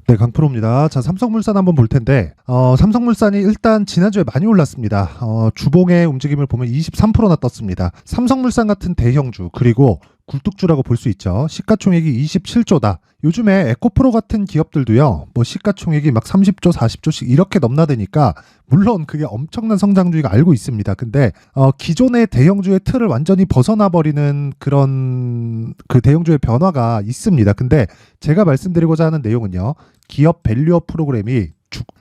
네, 강프로입니다. 자, 삼성물산 한번 볼 텐데, 삼성물산이 일단 지난주에 많이 올랐습니다. 주봉의 움직임을 보면 23%나 떴습니다. 삼성물산 같은 대형주, 그리고 굴뚝주라고 볼 수 있죠. 시가총액이 27조다. 요즘에 에코프로 같은 기업들도요, 뭐 시가총액이 막 30조, 40조씩 이렇게 넘나드니까, 물론 그게 엄청난 성장주의가 알고 있습니다. 근데, 기존의 대형주의 틀을 완전히 벗어나 버리는 그런 그 대형주의 변화가 있습니다. 근데 제가 말씀드리고자 하는 내용은요, 기업 밸류업 프로그램이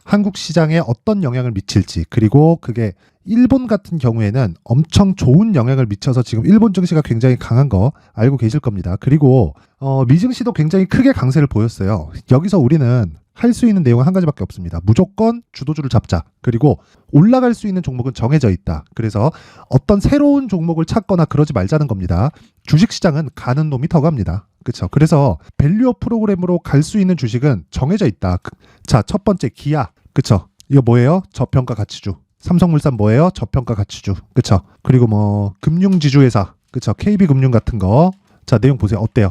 한국 시장에 어떤 영향을 미칠지, 그리고 그게 일본 같은 경우에는 엄청 좋은 영향을 미쳐서 지금 일본 증시가 굉장히 강한 거 알고 계실 겁니다. 그리고 미증시도 굉장히 크게 강세를 보였어요. 여기서 우리는 할 수 있는 내용은 한 가지밖에 없습니다. 무조건 주도주를 잡자. 그리고 올라갈 수 있는 종목은 정해져 있다. 그래서 어떤 새로운 종목을 찾거나 그러지 말자는 겁니다. 주식시장은 가는 놈이 더 갑니다. 그렇죠. 그래서 밸류업 프로그램으로 갈 수 있는 주식은 정해져 있다. 자, 첫 번째 기아. 그렇죠. 이거 뭐예요? 저평가 가치주. 삼성물산 뭐예요? 저평가 가치주. 그렇죠. 그리고 뭐 금융지주회사. 그렇죠. KB금융 같은 거. 자, 내용 보세요. 어때요?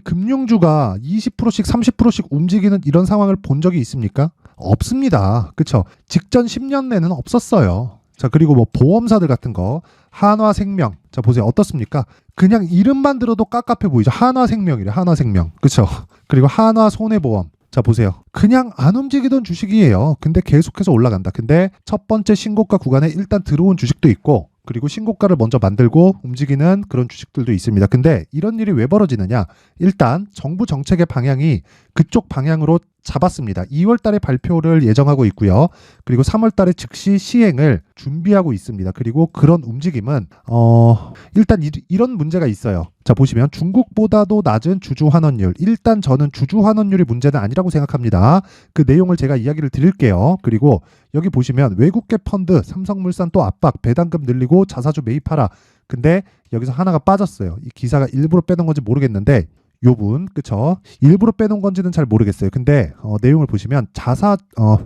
금융주가 20%씩 30%씩 움직이는 이런 상황을 본 적이 있습니까? 없습니다. 그렇죠. 직전 10년 내는 없었어요. 자, 그리고 뭐 보험사들 같은 거, 한화생명. 자, 보세요. 어떻습니까? 그냥 이름만 들어도 깝깝해 보이죠. 한화생명이래. 한화생명. 그렇죠. 그리고 한화손해보험. 자, 보세요. 그냥 안 움직이던 주식이에요. 근데 계속해서 올라간다. 근데 첫 번째 신고가 구간에 일단 들어온 주식도 있고, 그리고 신고가를 먼저 만들고 움직이는 그런 주식들도 있습니다. 근데 이런 일이 왜 벌어지느냐? 일단 정부 정책의 방향이 그쪽 방향으로 잡았습니다. 2월 달에 발표를 예정하고 있고요. 그리고 3월 달에 즉시 시행을 준비하고 있습니다. 그리고 그런 움직임은 일단 이런 문제가 있어요. 자, 보시면 중국보다도 낮은 주주 환원율. 일단 저는 주주 환원율이 문제는 아니라고 생각합니다. 그 내용을 제가 이야기를 드릴게요. 그리고 여기 보시면 외국계 펀드, 삼성물산 또 압박, 배당금 늘리고 자사주 매입하라. 근데 여기서 하나가 빠졌어요. 이 기사가 일부러 빼놓은 건지 모르겠는데 요분, 그쵸? 일부러 빼놓은 건지는 잘 모르겠어요. 근데 내용을 보시면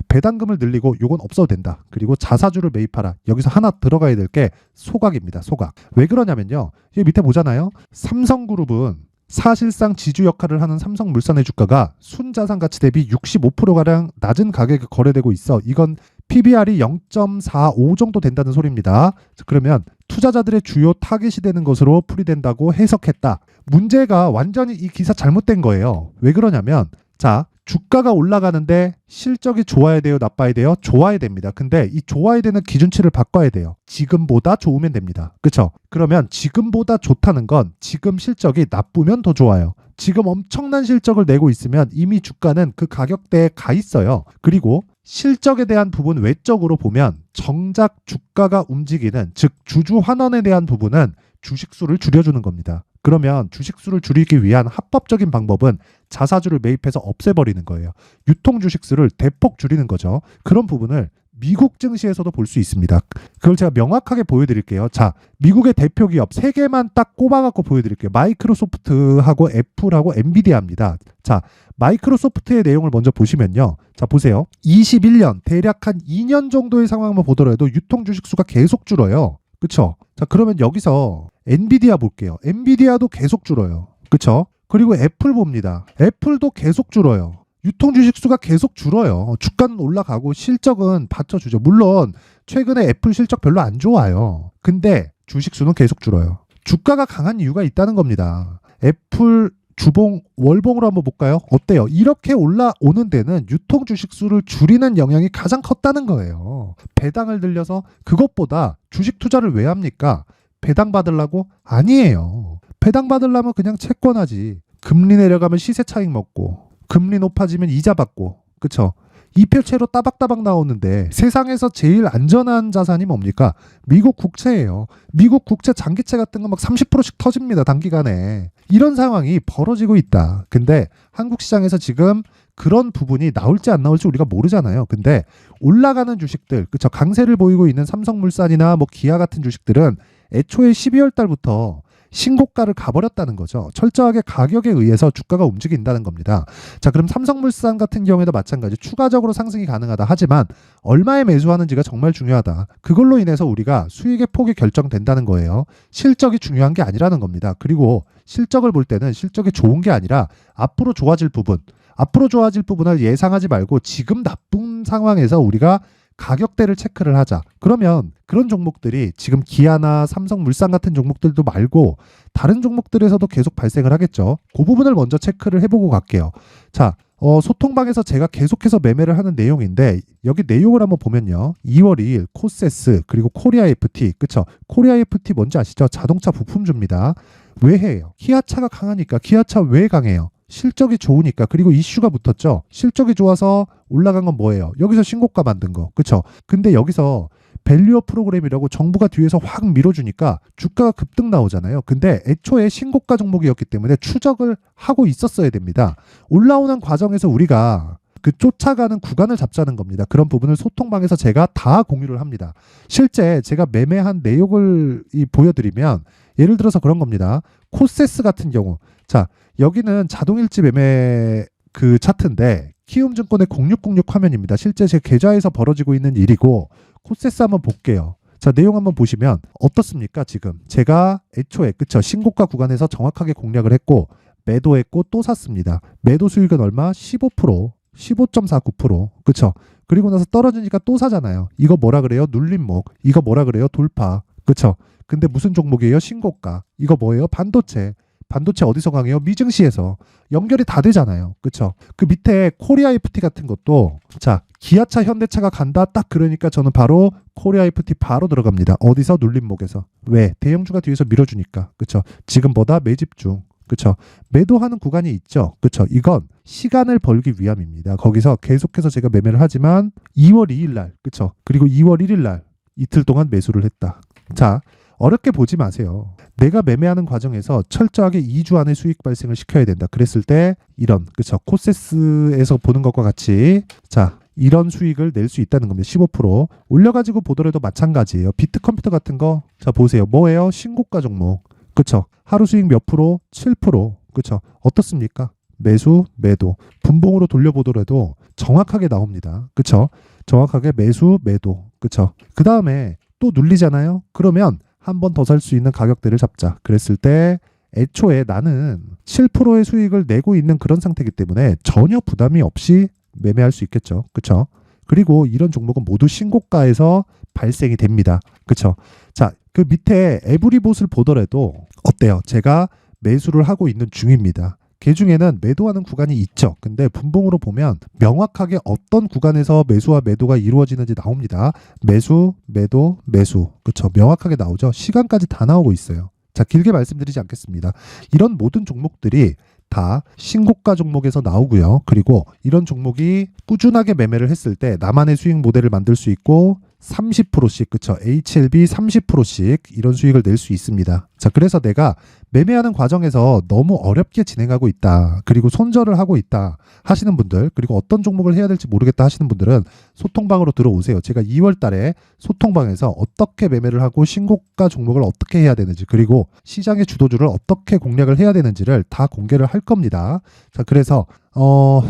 배당금을 늘리고 요건 없어도 된다. 그리고 자사주를 매입하라. 여기서 하나 들어가야 될 게 소각입니다. 소각. 왜 그러냐면요. 여기 밑에 보잖아요. 삼성그룹은 사실상 지주 역할을 하는 삼성물산의 주가가 순자산 가치 대비 65%가량 낮은 가격에 거래되고 있어. 이건 PBR이 0.45 정도 된다는 소리입니다. 그러면 투자자들의 주요 타깃이 되는 것으로 풀이된다고 해석했다. 문제가 완전히 이 기사 잘못된 거예요. 왜 그러냐면, 자, 주가가 올라가는데 실적이 좋아야 돼요? 나빠야 돼요? 좋아야 됩니다. 근데 이 좋아야 되는 기준치를 바꿔야 돼요. 지금보다 좋으면 됩니다. 그렇죠? 그러면 지금보다 좋다는 건 지금 실적이 나쁘면 더 좋아요. 지금 엄청난 실적을 내고 있으면 이미 주가는 그 가격대에 가 있어요. 그리고 실적에 대한 부분 외적으로 보면 정작 주가가 움직이는, 즉 주주 환원에 대한 부분은 주식수를 줄여주는 겁니다. 그러면 주식수를 줄이기 위한 합법적인 방법은 자사주를 매입해서 없애버리는 거예요. 유통 주식수를 대폭 줄이는 거죠. 그런 부분을 미국 증시에서도 볼 수 있습니다. 그걸 제가 명확하게 보여드릴게요. 자, 미국의 대표 기업 3개만 딱 꼽아갖고 보여드릴게요. 마이크로소프트하고 애플하고 엔비디아입니다. 자, 마이크로소프트의 내용을 먼저 보시면요. 자, 보세요. 21년, 대략 한 2년 정도의 상황만 보더라도 유통 주식수가 계속 줄어요. 그쵸? 자, 그러면 여기서 엔비디아 볼게요. 엔비디아도 계속 줄어요. 그쵸? 그리고 애플 봅니다. 애플도 계속 줄어요. 유통 주식수가 계속 줄어요. 주가는 올라가고 실적은 받쳐주죠. 물론 최근에 애플 실적 별로 안 좋아요. 근데 주식수는 계속 줄어요. 주가가 강한 이유가 있다는 겁니다. 애플 주봉 월봉으로 한번 볼까요? 어때요? 이렇게 올라오는 데는 유통 주식수를 줄이는 영향이 가장 컸다는 거예요. 배당을 늘려서 그것보다 주식 투자를 왜 합니까? 배당 받으려고? 아니에요. 배당 받으려면 그냥 채권하지. 금리 내려가면 시세 차익 먹고, 금리 높아지면 이자 받고, 그쵸? 이표채로 따박따박 나오는데 세상에서 제일 안전한 자산이 뭡니까? 미국 국채예요. 미국 국채 장기채 같은 거 막 30%씩 터집니다. 단기간에. 이런 상황이 벌어지고 있다. 근데 한국 시장에서 지금 그런 부분이 나올지 안 나올지 우리가 모르잖아요. 근데 올라가는 주식들, 그쵸? 강세를 보이고 있는 삼성물산이나 뭐 기아 같은 주식들은 애초에 12월 달부터 신고가를 가버렸다는 거죠. 철저하게 가격에 의해서 주가가 움직인다는 겁니다. 자, 그럼 삼성물산 같은 경우에도 마찬가지 추가적으로 상승이 가능하다. 하지만 얼마에 매수하는지가 정말 중요하다. 그걸로 인해서 우리가 수익의 폭이 결정된다는 거예요. 실적이 중요한 게 아니라는 겁니다. 그리고 실적을 볼 때는 실적이 좋은 게 아니라 앞으로 좋아질 부분, 앞으로 좋아질 부분을 예상하지 말고 지금 나쁜 상황에서 우리가 가격대를 체크를 하자. 그러면 그런 종목들이 지금 기아나 삼성물산 같은 종목들도 말고 다른 종목들에서도 계속 발생을 하겠죠. 그 부분을 먼저 체크를 해보고 갈게요. 자, 소통방에서 제가 계속해서 매매를 하는 내용인데 여기 내용을 한번 보면요. 2월 2일 코세스 그리고 코리아 FT 그쵸? 코리아 FT 뭔지 아시죠? 자동차 부품주입니다. 왜 해요? 기아차가 강하니까. 기아차 왜 강해요? 실적이 좋으니까. 그리고 이슈가 붙었죠. 실적이 좋아서 올라간 건 뭐예요? 여기서 신고가 만든 거. 그쵸? 근데 여기서 밸류어 프로그램이라고 정부가 뒤에서 확 밀어주니까 주가가 급등 나오잖아요. 근데 애초에 신고가 종목이었기 때문에 추적을 하고 있었어야 됩니다. 올라오는 과정에서 우리가 그 쫓아가는 구간을 잡자는 겁니다. 그런 부분을 소통방에서 제가 다 공유를 합니다. 실제 제가 매매한 내용을 보여드리면 예를 들어서 그런 겁니다. 코세스 같은 경우 자 여기는 자동일지 매매 그 차트인데 키움증권의 0606 화면입니다. 실제 제 계좌에서 벌어지고 있는 일이고 코세스 한번 볼게요. 자 내용 한번 보시면 어떻습니까? 지금 제가 애초에 그쵸 신고가 구간에서 정확하게 공략을 했고 매도했고 또 샀습니다. 매도 수익은 얼마? 15%, 15.49% 그쵸? 그리고 나서 떨어지니까 또 사잖아요. 이거 뭐라 그래요? 눌림목. 이거 뭐라 그래요? 돌파. 그쵸? 근데 무슨 종목이에요? 신고가. 이거 뭐예요? 반도체. 반도체 어디서 강해요? 미증시에서. 연결이 다 되잖아요. 그쵸? 그 밑에 코리아 FT 같은 것도 자 기아차 현대차가 간다 딱 그러니까 저는 바로 코리아 FT 바로 들어갑니다. 어디서? 눌림목에서. 왜? 대형주가 뒤에서 밀어주니까. 그쵸? 지금보다 매집 중. 그쵸? 매도하는 구간이 있죠. 그쵸? 이건 시간을 벌기 위함입니다. 거기서 계속해서 제가 매매를 하지만 2월 2일 날 그쵸? 그리고 2월 1일 날 이틀 동안 매수를 했다. 자 어렵게 보지 마세요. 내가 매매하는 과정에서 철저하게 2주 안에 수익 발생을 시켜야 된다. 그랬을 때 이런 그쵸 코세스에서 보는 것과 같이 자 이런 수익을 낼 수 있다는 겁니다. 15% 올려가지고 보더라도 마찬가지예요. 비트컴퓨터 같은 거 자 보세요. 뭐예요? 신고가 종목. 그쵸 하루 수익 몇 프로? 7%. 그쵸 어떻습니까? 매수 매도 분봉으로 돌려보더라도 정확하게 나옵니다. 그쵸 정확하게 매수 매도. 그쵸 그 다음에 또 눌리잖아요. 그러면 한 번 더 살 수 있는 가격대를 잡자. 그랬을 때 애초에 나는 7%의 수익을 내고 있는 그런 상태이기 때문에 전혀 부담이 없이 매매할 수 있겠죠. 그쵸? 그리고 이런 종목은 모두 신고가에서 발생이 됩니다. 그쵸? 자, 그 밑에 에브리봇을 보더라도 어때요? 제가 매수를 하고 있는 중입니다. 그 중에는 매도하는 구간이 있죠. 근데 분봉으로 보면 명확하게 어떤 구간에서 매수와 매도가 이루어지는지 나옵니다. 매수, 매도, 매수. 그렇죠. 명확하게 나오죠. 시간까지 다 나오고 있어요. 자, 길게 말씀드리지 않겠습니다. 이런 모든 종목들이 다 신고가 종목에서 나오고요. 그리고 이런 종목이 꾸준하게 매매를 했을 때 나만의 수익 모델을 만들 수 있고 30%씩 그쵸 HLB 30%씩 이런 수익을 낼 수 있습니다. 자 그래서 내가 매매하는 과정에서 너무 어렵게 진행하고 있다 그리고 손절을 하고 있다 하시는 분들 그리고 어떤 종목을 해야 될지 모르겠다 하시는 분들은 소통방으로 들어오세요. 제가 2월 달에 소통방에서 어떻게 매매를 하고 신고가 종목을 어떻게 해야 되는지 그리고 시장의 주도주를 어떻게 공략을 해야 되는지를 다 공개를 할 겁니다. 자 그래서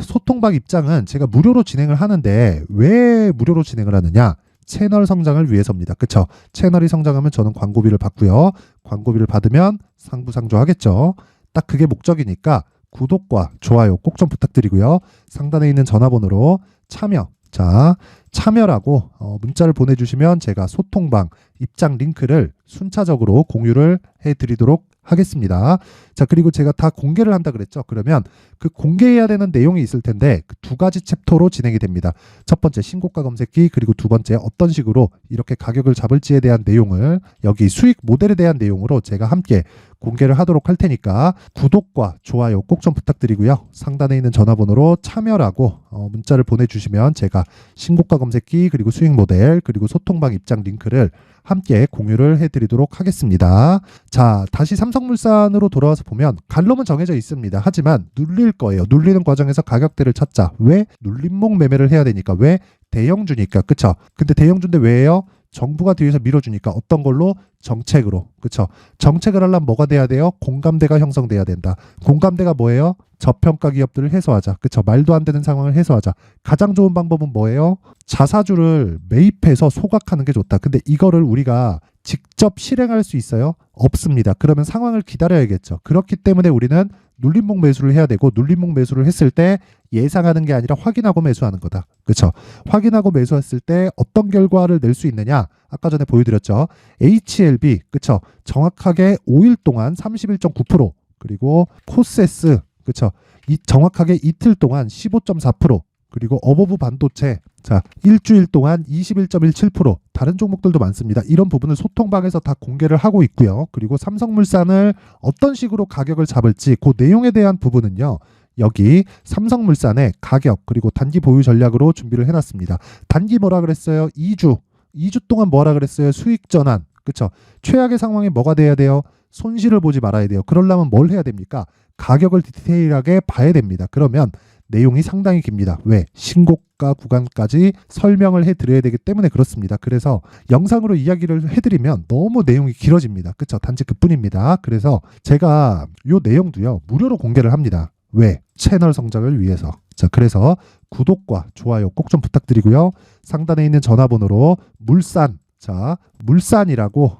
소통방 입장은 제가 무료로 진행을 하는데 왜 무료로 진행을 하느냐 채널 성장을 위해서입니다. 그쵸? 채널이 성장하면 저는 광고비를 받고요. 광고비를 받으면 상부상조 하겠죠. 딱 그게 목적이니까 구독과 좋아요 꼭 좀 부탁드리고요. 상단에 있는 전화번호로 참여 자 참여라고 문자를 보내주시면 제가 소통방 입장 링크를 순차적으로 공유를 해드리도록 하겠습니다. 자 그리고 제가 다 공개를 한다 그랬죠. 그러면 그 공개해야 되는 내용이 있을 텐데 그 두 가지 챕터로 진행이 됩니다. 첫 번째 신고가 검색기 그리고 두 번째 어떤 식으로 이렇게 가격을 잡을지에 대한 내용을 여기 수익 모델에 대한 내용으로 제가 함께 공개를 하도록 할 테니까 구독과 좋아요 꼭 좀 부탁드리고요. 상단에 있는 전화번호로 참여라고 문자를 보내주시면 제가 신고가 검색기 그리고 수익 모델 그리고 소통방 입장 링크를 함께 공유를 해드리도록 하겠습니다. 자 다시 삼성물산으로 돌아와서 보면 갈럼은 정해져 있습니다. 하지만 눌릴 거예요. 눌리는 과정에서 가격대를 찾자. 왜? 눌림목 매매를 해야 되니까. 왜? 대형주니까. 그쵸? 근데 대형주인데 왜요? 정부가 뒤에서 밀어주니까 어떤 걸로? 정책으로. 그쵸? 정책을 하려면 뭐가 돼야 돼요? 공감대가 형성돼야 된다. 공감대가 뭐예요? 저평가 기업들을 해소하자. 그쵸? 말도 안 되는 상황을 해소하자. 가장 좋은 방법은 뭐예요? 자사주를 매입해서 소각하는 게 좋다. 근데 이거를 우리가 직접 실행할 수 있어요? 없습니다. 그러면 상황을 기다려야겠죠. 그렇기 때문에 우리는 눌림목 매수를 해야 되고, 눌림목 매수를 했을 때 예상하는 게 아니라 확인하고 매수하는 거다. 그렇죠? 확인하고 매수했을 때 어떤 결과를 낼 수 있느냐? 아까 전에 보여드렸죠. HLB, 그렇죠? 정확하게 5일 동안 31.9%, 그리고 코세스, 그렇죠? 정확하게 이틀 동안 15.4%, 그리고 어버브 반도체, 자, 일주일 동안 21.17%, 다른 종목들도 많습니다. 이런 부분을 소통방에서 다 공개를 하고 있고요. 그리고 삼성물산을 어떤 식으로 가격을 잡을지 그 내용에 대한 부분은요, 여기 삼성물산의 가격 그리고 단기 보유 전략으로 준비를 해놨습니다. 단기 뭐라 그랬어요? 2주 동안 뭐라 그랬어요? 수익 전환, 그쵸? 최악의 상황에 뭐가 돼야 돼요? 손실을 보지 말아야 돼요. 그러려면 뭘 해야 됩니까? 가격을 디테일하게 봐야 됩니다. 그러면 내용이 상당히 깁니다. 왜? 신고가 구간까지 설명을 해드려야 되기 때문에 그렇습니다. 그래서 영상으로 이야기를 해드리면 너무 내용이 길어집니다. 그쵸? 단지 그뿐입니다. 그래서 제가 이 내용도요, 무료로 공개를 합니다. 왜? 채널 성장을 위해서. 자, 그래서 구독과 좋아요 꼭 좀 부탁드리고요. 상단에 있는 전화번호로 물산, 자, 물산이라고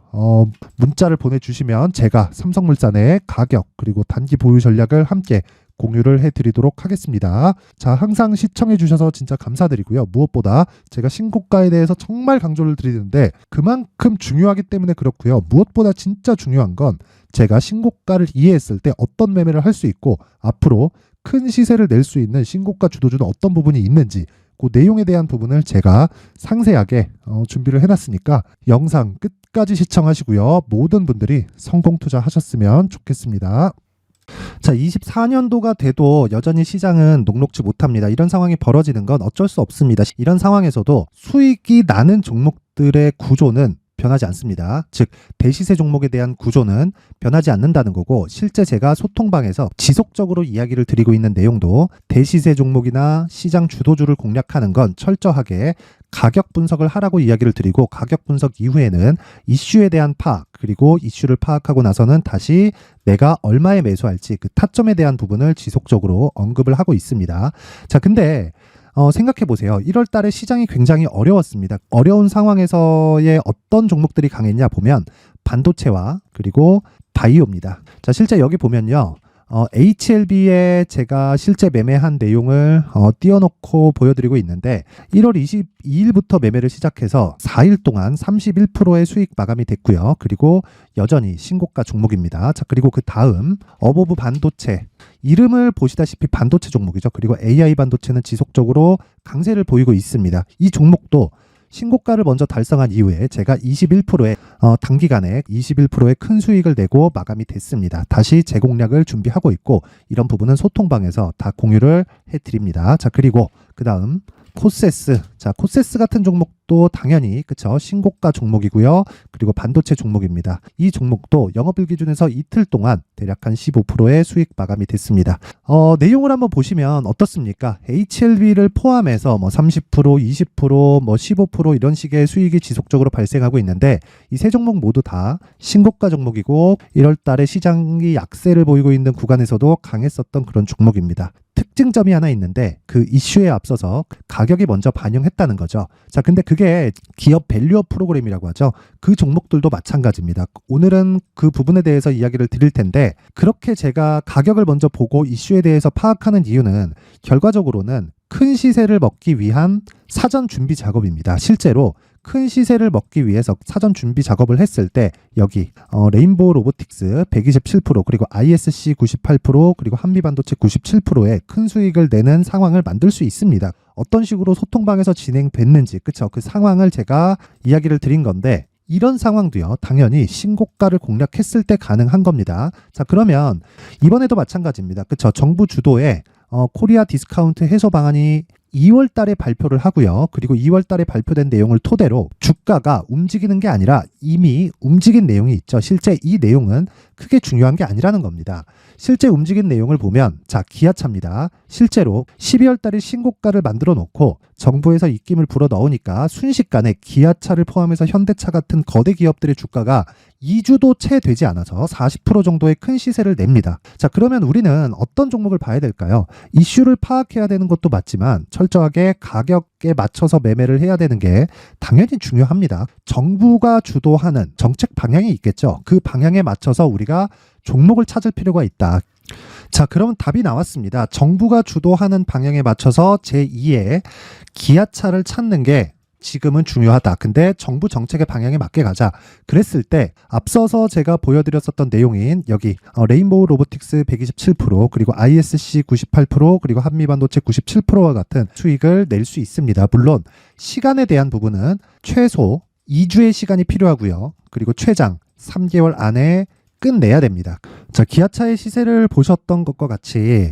문자를 보내주시면 제가 삼성물산의 가격 그리고 단기 보유 전략을 함께 공유를 해드리도록 하겠습니다. 자, 항상 시청해주셔서 진짜 감사드리고요. 무엇보다 제가 신고가에 대해서 정말 강조를 드리는데 그만큼 중요하기 때문에 그렇고요. 무엇보다 진짜 중요한 건 제가 신고가를 이해했을 때 어떤 매매를 할 수 있고 앞으로 큰 시세를 낼 수 있는 신고가 주도주는 어떤 부분이 있는지 그 내용에 대한 부분을 제가 상세하게 준비를 해놨으니까 영상 끝까지 시청하시고요. 모든 분들이 성공 투자하셨으면 좋겠습니다. 자, 24년도가 돼도 여전히 시장은 녹록지 못합니다. 이런 상황이 벌어지는 건 어쩔 수 없습니다. 이런 상황에서도 수익이 나는 종목들의 구조는 변하지 않습니다. 즉, 대시세 종목에 대한 구조는 변하지 않는다는 거고, 실제 제가 소통방에서 지속적으로 이야기를 드리고 있는 내용도 대시세 종목이나 시장 주도주를 공략하는 건 철저하게 가격 분석을 하라고 이야기를 드리고, 가격 분석 이후에는 이슈에 대한 파악, 그리고 이슈를 파악하고 나서는 다시 내가 얼마에 매수할지 그 타점에 대한 부분을 지속적으로 언급을 하고 있습니다. 자, 근데 생각해 보세요. 1월 달에 시장이 굉장히 어려웠습니다. 어려운 상황에서의 어떤 종목들이 강했냐 보면 반도체와 그리고 바이오입니다. 자, 실제 여기 보면요. HLB에 제가 실제 매매한 내용을 띄워놓고 보여드리고 있는데 1월 22일부터 매매를 시작해서 4일 동안 31%의 수익 마감이 됐고요. 그리고 여전히 신고가 종목입니다. 자, 그리고 그 다음 어버브 반도체, 이름을 보시다시피 반도체 종목이죠. 그리고 AI 반도체는 지속적으로 강세를 보이고 있습니다. 이 종목도 신고가를 먼저 달성한 이후에 제가 21%의 단기간에 21%의 큰 수익을 내고 마감이 됐습니다. 다시 재공략을 준비하고 있고, 이런 부분은 소통방에서 다 공유를 해드립니다. 자, 그리고 그 다음 코세스. 자, 코세스 같은 종목도 당연히 그쵸, 신고가 종목이고요. 그리고 반도체 종목입니다. 이 종목도 영업일 기준에서 이틀 동안 대략 한 15%의 수익 마감이 됐습니다. 내용을 한번 보시면 어떻습니까? HLB를 포함해서 뭐 30%, 20%, 뭐 15% 이런 식의 수익이 지속적으로 발생하고 있는데, 이 세 종목 모두 다 신고가 종목이고 1월 달에 시장이 약세를 보이고 있는 구간에서도 강했었던 그런 종목입니다. 특징점이 하나 있는데 그 이슈에 앞서서 가격이 먼저 반영했다는 거죠. 자, 근데 그게 기업 밸류업 프로그램이라고 하죠. 그 종목들도 마찬가지입니다. 오늘은 그 부분에 대해서 이야기를 드릴 텐데, 그렇게 제가 가격을 먼저 보고 이슈에 대해서 파악하는 이유는 결과적으로는 큰 시세를 먹기 위한 사전 준비 작업입니다. 실제로 큰 시세를 먹기 위해서 사전 준비 작업을 했을 때 여기 레인보우 로보틱스 127%, 그리고 ISC 98%, 그리고 한미반도체 97%의 큰 수익을 내는 상황을 만들 수 있습니다. 어떤 식으로 소통방에서 진행됐는지, 그쵸? 그 상황을 제가 이야기를 드린 건데, 이런 상황도요, 당연히 신고가를 공략했을 때 가능한 겁니다. 자, 그러면 이번에도 마찬가지입니다. 그쵸? 정부 주도의 코리아 디스카운트 해소 방안이 2월 달에 발표를 하고요. 그리고 2월 달에 발표된 내용을 토대로 주가가 움직이는 게 아니라 이미 움직인 내용이 있죠. 실제 이 내용은 크게 중요한 게 아니라는 겁니다. 실제 움직인 내용을 보면, 자, 기아차입니다. 실제로 12월 달에 신고가를 만들어 놓고 정부에서 입김을 불어 넣으니까 순식간에 기아차를 포함해서 현대차 같은 거대 기업들의 주가가 2주도 채 되지 않아서 40% 정도의 큰 시세를 냅니다. 자, 그러면 우리는 어떤 종목을 봐야 될까요? 이슈를 파악해야 되는 것도 맞지만 철저하게 가격 정책에 맞춰서 매매를 해야 되는 게 당연히 중요합니다. 정부가 주도하는 정책 방향이 있겠죠. 그 방향에 맞춰서 우리가 종목을 찾을 필요가 있다. 자, 그러면 답이 나왔습니다. 정부가 주도하는 방향에 맞춰서 제2의 기아차를 찾는 게 지금은 중요하다. 근데 정부 정책의 방향에 맞게 가자. 그랬을 때 앞서서 제가 보여드렸었던 내용인 여기 레인보우 로보틱스 127% 그리고 ISC 98% 그리고 한미반도체 97%와 같은 수익을 낼 수 있습니다. 물론 시간에 대한 부분은 최소 2주의 시간이 필요하고요. 그리고 최장 3개월 안에 끝내야 됩니다. 자, 기아차의 시세를 보셨던 것과 같이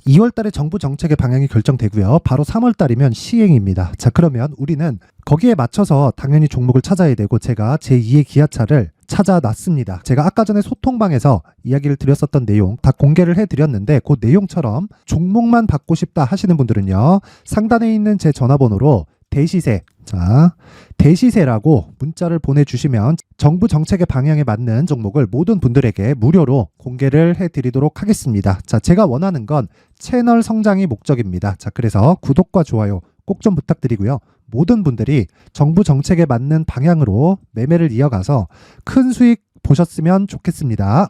2월 달에 정부 정책의 방향이 결정되고요. 바로 3월 달이면 시행입니다. 자, 그러면 우리는 거기에 맞춰서 당연히 종목을 찾아야 되고 제가 제2의 기아차를 찾아놨습니다. 제가 아까 전에 소통방에서 이야기를 드렸었던 내용 다 공개를 해드렸는데 그 내용처럼 종목만 받고 싶다 하시는 분들은요. 상단에 있는 제 전화번호로 대시세, 자, 대시세라고 문자를 보내주시면 정부 정책의 방향에 맞는 종목을 모든 분들에게 무료로 공개를 해드리도록 하겠습니다. 자, 제가 원하는 건 채널 성장이 목적입니다. 자, 그래서 구독과 좋아요 꼭 좀 부탁드리고요. 모든 분들이 정부 정책에 맞는 방향으로 매매를 이어가서 큰 수익 보셨으면 좋겠습니다.